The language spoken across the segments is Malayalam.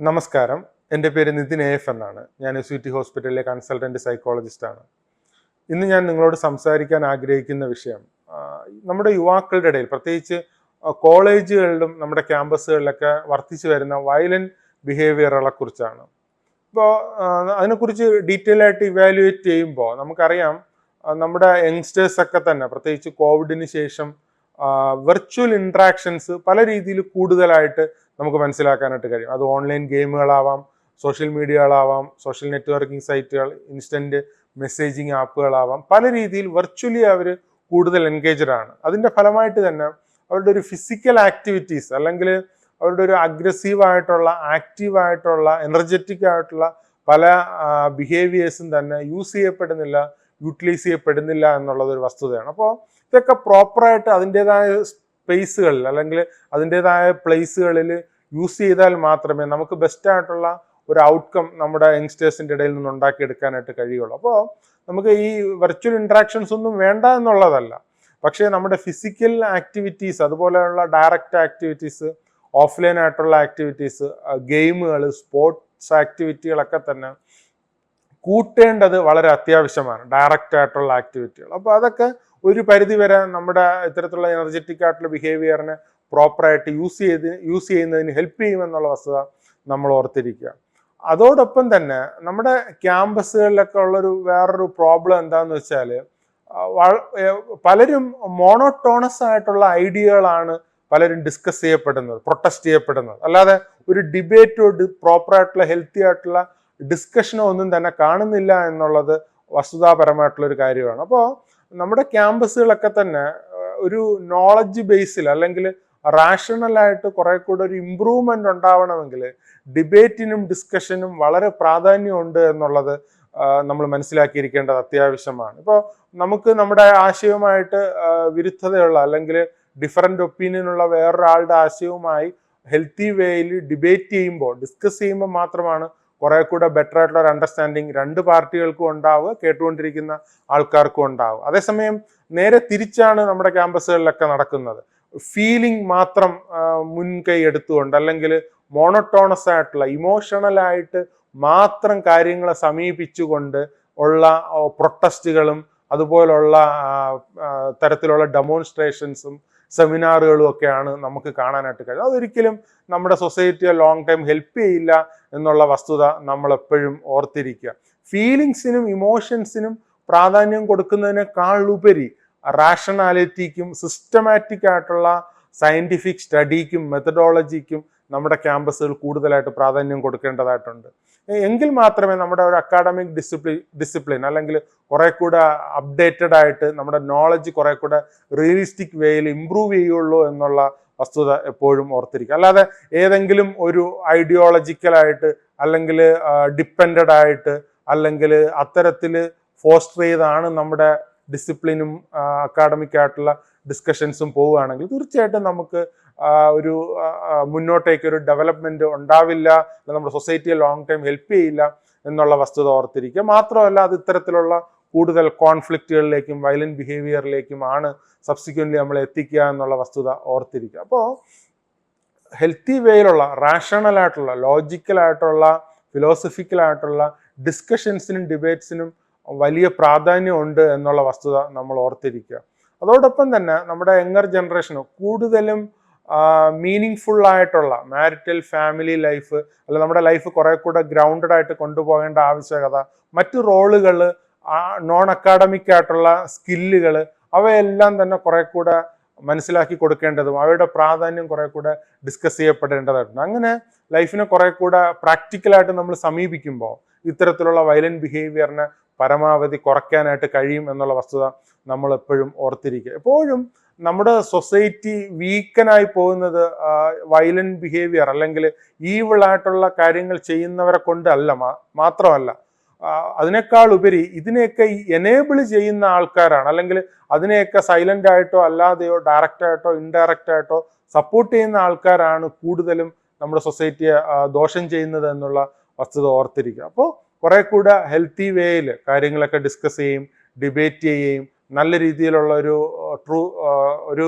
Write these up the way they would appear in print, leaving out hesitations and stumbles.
നമസ്കാരം. എൻ്റെ പേര് നിതിൻ AF എന്നാണ്. ഞാൻ SUT ഹോസ്പിറ്റലിലെ കൺസൾട്ടൻറ്റ് സൈക്കോളജിസ്റ്റാണ്. ഇന്ന് ഞാൻ നിങ്ങളോട് സംസാരിക്കാൻ ആഗ്രഹിക്കുന്ന വിഷയം നമ്മുടെ യുവാക്കളുടെ ഇടയിൽ, പ്രത്യേകിച്ച് കോളേജുകളിലും നമ്മുടെ ക്യാമ്പസുകളിലൊക്കെ വർദ്ധിച്ചു വരുന്ന വയലന്റ് ബിഹേവിയറുകളെ കുറിച്ചാണ്. ഇപ്പോൾ അതിനെക്കുറിച്ച് ഡീറ്റെയിൽ ആയിട്ട് ഇവാലുവേറ്റ് ചെയ്യുമ്പോൾ നമുക്കറിയാം, നമ്മുടെ യങ്സ്റ്റേഴ്സൊക്കെ തന്നെ പ്രത്യേകിച്ച് കോവിഡിന് ശേഷം വെർച്വൽ ഇൻട്രാക്ഷൻസ് പല രീതിയിൽ കൂടുതലായിട്ട് നമുക്ക് മനസ്സിലാക്കാനായിട്ട് കഴിയും. അത് ഓൺലൈൻ ഗെയിമുകളാവാം, സോഷ്യൽ മീഡിയകളാവാം, സോഷ്യൽ നെറ്റ്വർക്കിംഗ് സൈറ്റുകൾ, ഇൻസ്റ്റന്റ് മെസ്സേജിങ് ആപ്പുകളാവാം. പല രീതിയിൽ വെർച്വലി അവർ കൂടുതൽ എൻഗേജ്ഡ് ആണ്. അതിൻ്റെ ഫലമായിട്ട് തന്നെ അവരുടെ ഒരു ഫിസിക്കൽ ആക്ടിവിറ്റീസ് അല്ലെങ്കിൽ അവരുടെ ഒരു അഗ്രസീവായിട്ടുള്ള, ആക്റ്റീവായിട്ടുള്ള, എനർജറ്റിക് ആയിട്ടുള്ള പല ബിഹേവിയേഴ്സും തന്നെ യൂസ് ചെയ്യപ്പെടുന്നില്ല, യൂട്ടിലൈസ് ചെയ്യപ്പെടുന്നില്ല എന്നുള്ളത് ഒരു വസ്തുതയാണ്. അപ്പോൾ ഇതൊക്കെ പ്രോപ്പറായിട്ട് അതിൻ്റെതായ സ്പേസുകളിൽ അല്ലെങ്കിൽ അതിൻ്റെതായ പ്ലേസുകളിൽ യൂസ് ചെയ്താൽ മാത്രമേ നമുക്ക് ബെസ്റ്റ് ആയിട്ടുള്ള ഒരു ഔട്ട്കം നമ്മുടെ യങ്സ്റ്റേഴ്സിൻ്റെ ഇടയിൽ നിന്ന് ഉണ്ടാക്കിയെടുക്കാനായിട്ട് കഴിയുള്ളൂ. അപ്പോൾ നമുക്ക് ഈ വെർച്വൽ ഇൻട്രാക്ഷൻസ് ഒന്നും വേണ്ട എന്നുള്ളതല്ല, പക്ഷേ നമ്മുടെ ഫിസിക്കൽ ആക്ടിവിറ്റീസ്, അതുപോലെയുള്ള ഡയറക്റ്റ് ആക്ടിവിറ്റീസ്, ഓഫ്ലൈൻ ആയിട്ടുള്ള ആക്ടിവിറ്റീസ്, ഗെയിമുകൾ, സ്പോർട്സ് ആക്ടിവിറ്റികളൊക്കെ തന്നെ കൂട്ടേണ്ടത് വളരെ അത്യാവശ്യമാണ്, ഡയറക്റ്റ് ആയിട്ടുള്ള ആക്ടിവിറ്റികൾ. അപ്പോൾ അതൊക്കെ ഒരു പരിധി വരെ നമ്മുടെ ഇത്തരത്തിലുള്ള എനർജറ്റിക് ആയിട്ടുള്ള ബിഹേവിയറിനെ പ്രോപ്പറായിട്ട് യൂസ് ചെയ്യുന്നതിന് ഹെൽപ്പ് ചെയ്യുമെന്നുള്ള വസ്തുത നമ്മൾ ഓർത്തിരിക്കുക. അതോടൊപ്പം തന്നെ നമ്മുടെ ക്യാമ്പസുകളിലൊക്കെ ഉള്ളൊരു വേറൊരു പ്രോബ്ലം എന്താണെന്ന് വെച്ചാൽ, പലരും മോണോട്ടോണസ് ആയിട്ടുള്ള ഐഡിയകളാണ് പലരും ഡിസ്കസ് ചെയ്യപ്പെടുന്നത്, പ്രൊട്ടസ്റ്റ് ചെയ്യപ്പെടുന്നത്. അല്ലാതെ ഒരു ഡിബേറ്റോ പ്രോപ്പറായിട്ടുള്ള ഹെൽത്തി ആയിട്ടുള്ള ഡിസ്കഷനോ ഒന്നും തന്നെ കാണുന്നില്ല എന്നുള്ളത് വസ്തുതാപരമായിട്ടുള്ളൊരു കാര്യമാണ്. അപ്പോൾ നമ്മുടെ ക്യാമ്പസുകളൊക്കെ തന്നെ ഒരു നോളജ് ബേസിൽ അല്ലെങ്കിൽ റാഷണലായിട്ട് കുറെ കൂടെ ഒരു ഇമ്പ്രൂവ്മെന്റ് ഉണ്ടാവണമെങ്കിൽ ഡിബേറ്റിനും ഡിസ്കഷനും വളരെ പ്രാധാന്യമുണ്ട് എന്നുള്ളത് നമ്മൾ മനസ്സിലാക്കിയിരിക്കേണ്ടത് അത്യാവശ്യമാണ്. ഇപ്പോൾ നമുക്ക് നമ്മുടെ ആശയവുമായിട്ട് വിരുദ്ധതയുള്ള അല്ലെങ്കിൽ ഡിഫറൻറ്റ് ഒപ്പീനിയനുള്ള വേറൊരാളുടെ ആശയവുമായി ഹെൽത്തി വേയിൽ ഡിബേറ്റ് ചെയ്യുമ്പോൾ, ഡിസ്കസ് ചെയ്യുമ്പോൾ മാത്രമാണ് കുറെ കൂടെ ബെറ്റർ ആയിട്ടുള്ള ഒരു അണ്ടർസ്റ്റാൻഡിങ് രണ്ട് പാർട്ടികൾക്കും ഉണ്ടാവുക, കേട്ടുകൊണ്ടിരിക്കുന്ന ആൾക്കാർക്കും ഉണ്ടാവുക. അതേസമയം നേരെ തിരിച്ചാണ് നമ്മുടെ ക്യാമ്പസുകളിലൊക്കെ നടക്കുന്നത്. ഫീലിംഗ് മാത്രം മുൻകൈ എടുത്തുകൊണ്ട് അല്ലെങ്കിൽ മോണോട്ടോണസ് ആയിട്ടുള്ള ഇമോഷണലായിട്ട് മാത്രം കാര്യങ്ങളെ സമീപിച്ചുകൊണ്ട് ഉള്ള പ്രൊട്ടസ്റ്റുകളും അതുപോലുള്ള തരത്തിലുള്ള ഡെമോൺസ്ട്രേഷൻസും സെമിനാറുകളും ഒക്കെയാണ് നമുക്ക് കാണാനായിട്ട് കഴിയും. അതൊരിക്കലും നമ്മുടെ സൊസൈറ്റിയെ ലോങ് ടൈം ഹെൽപ്പ് ചെയ്യില്ല എന്നുള്ള വസ്തുത നമ്മൾ എപ്പോഴും ഓർത്തിരിക്കുക. ഫീലിങ്സിനും ഇമോഷൻസിനും പ്രാധാന്യം കൊടുക്കുന്നതിനേക്കാൾ ഉപരി റാഷണാലിറ്റിക്കും സിസ്റ്റമാറ്റിക് ആയിട്ടുള്ള സയന്റിഫിക് സ്റ്റഡിക്കും മെത്തഡോളജിക്കും നമ്മുടെ ക്യാമ്പസുകൾ കൂടുതലായിട്ട് പ്രാധാന്യം കൊടുക്കേണ്ടതായിട്ടുണ്ട്. എങ്കിൽ മാത്രമേ നമ്മുടെ ഒരു അക്കാഡമിക് ഡിസിപ്ലിൻ അല്ലെങ്കിൽ കുറെ കൂടെ അപ്ഡേറ്റഡ് ആയിട്ട് നമ്മുടെ നോളജ് കുറെ കൂടെ റിയലിസ്റ്റിക് വേയിൽ ഇമ്പ്രൂവ് ചെയ്യുള്ളൂ എന്നുള്ള വസ്തുത എപ്പോഴും ഓർത്തിരിക്കുക. അല്ലാതെ ഏതെങ്കിലും ഒരു ഐഡിയോളജിക്കലായിട്ട് അല്ലെങ്കിൽ ഡിപ്പെൻഡഡ് ആയിട്ട് അല്ലെങ്കിൽ അത്തരത്തിൽ ഫോസ്റ്റർ ചെയ്താണ് നമ്മുടെ ഡിസിപ്ലിനും അക്കാഡമിക് ആയിട്ടുള്ള ഡിസ്കഷൻസും പോവുകയാണെങ്കിൽ തീർച്ചയായിട്ടും നമുക്ക് ഒരു മുന്നോട്ടേക്ക് ഒരു ഡെവലപ്മെന്റ് ഉണ്ടാവില്ല, നമ്മുടെ സൊസൈറ്റിയെ ലോങ് ടൈം ഹെൽപ്പ് ചെയ്യില്ല എന്നുള്ള വസ്തുത ഓർത്തിരിക്കുക. മാത്രമല്ല, അത് ഇത്തരത്തിലുള്ള കൂടുതൽ കോൺഫ്ലിക്റ്റുകളിലേക്കും വയലന്റ് ബിഹേവിയറിലേക്കുമാണ് സബ്സിക്വൻ്റ്ലി നമ്മൾ എത്തിക്കുക എന്നുള്ള വസ്തുത ഓർത്തിരിക്കുക. അപ്പോൾ ഹെൽത്തി വേയിലുള്ള, റാഷണൽ ആയിട്ടുള്ള, ലോജിക്കലായിട്ടുള്ള, ഫിലോസഫിക്കലായിട്ടുള്ള ഡിസ്കഷൻസിനും ഡിബേറ്റ്സിനും വലിയ പ്രാധാന്യമുണ്ട് എന്നുള്ള വസ്തുത നമ്മൾ ഓർത്തിരിക്കുക. അതോടൊപ്പം തന്നെ നമ്മുടെ യങ്ങർ ജനറേഷന് കൂടുതലും മീനിങ് ഫുൾ ആയിട്ടുള്ള മാരിറ്റൽ ഫാമിലി ലൈഫ് അല്ല നമ്മുടെ ലൈഫ് കുറെ കൂടെ ഗ്രൗണ്ടഡ് ആയിട്ട് കൊണ്ടുപോകേണ്ട ആവശ്യകത, മറ്റു റോളുകൾ, നോൺ അക്കാഡമിക് ആയിട്ടുള്ള സ്കില്ലുകൾ, അവയെല്ലാം തന്നെ കുറെ കൂടെ മനസ്സിലാക്കി കൊടുക്കേണ്ടതും അവയുടെ പ്രാധാന്യം കുറെ കൂടെ ഡിസ്കസ് ചെയ്യപ്പെടേണ്ടതായിട്ടുണ്ട്. അങ്ങനെ ലൈഫിനെ കുറെ കൂടെ പ്രാക്ടിക്കലായിട്ട് നമ്മൾ സമീപിക്കുമ്പോൾ ഇത്തരത്തിലുള്ള വയലന്റ് ബിഹേവിയറിനെ പരമാവധി കുറയ്ക്കാനായിട്ട് കഴിയും എന്നുള്ള വസ്തുത നമ്മൾ എപ്പോഴും ഓർത്തിരിക്കുക. എപ്പോഴും നമ്മുടെ സൊസൈറ്റി വീക്കനായി പോകുന്നത് വയലന്റ് ബിഹേവിയർ അല്ലെങ്കിൽ ഈവിളായിട്ടുള്ള കാര്യങ്ങൾ ചെയ്യുന്നവരെ കൊണ്ടല്ല, മാത്രമല്ല അതിനേക്കാൾ ഉപരി ഇതിനെയൊക്കെ എനേബിൾ ചെയ്യുന്ന ആൾക്കാരാണ്, അല്ലെങ്കിൽ അതിനെയൊക്കെ സൈലന്റ് ആയിട്ടോ അല്ലാതെയോ ഡയറക്റ്റ് ആയിട്ടോ ഇൻഡയറക്റ്റ് ആയിട്ടോ സപ്പോർട്ട് ചെയ്യുന്ന ആൾക്കാരാണ് കൂടുതലും നമ്മുടെ സൊസൈറ്റിയെ ദോഷം ചെയ്യുന്നത് എന്നുള്ള വസ്തുത ഓർത്തിരിക്കുക. അപ്പോൾ കുറെ കൂടെ ഹെൽത്തി വേയിൽ കാര്യങ്ങളൊക്കെ ഡിസ്കസ് ചെയ്യും, ഡിബേറ്റ് ചെയ്യുകയും നല്ല രീതിയിലുള്ള ഒരു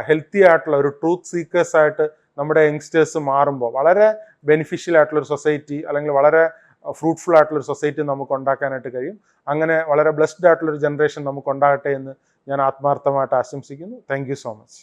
ഹെൽത്തി ആയിട്ടുള്ള ഒരു ട്രൂത്ത് സീക്കേഴ്സ് ആയിട്ട് നമ്മുടെ യങ്സ്റ്റേഴ്സ് മാറുമ്പോൾ വളരെ ബെനിഫിഷ്യൽ ആയിട്ടുള്ളൊരു സൊസൈറ്റി അല്ലെങ്കിൽ വളരെ ഫ്രൂട്ട്ഫുൾ ആയിട്ടുള്ളൊരു സൊസൈറ്റി നമുക്ക് ഉണ്ടാക്കാനായിട്ട് കഴിയും. അങ്ങനെ വളരെ ബ്ലെസ്ഡ് ആയിട്ടുള്ളൊരു ജനറേഷൻ നമുക്ക് ഉണ്ടാകട്ടെ എന്ന് ഞാൻ ആത്മാർത്ഥമായിട്ട് ആശംസിക്കുന്നു. Thank you so much.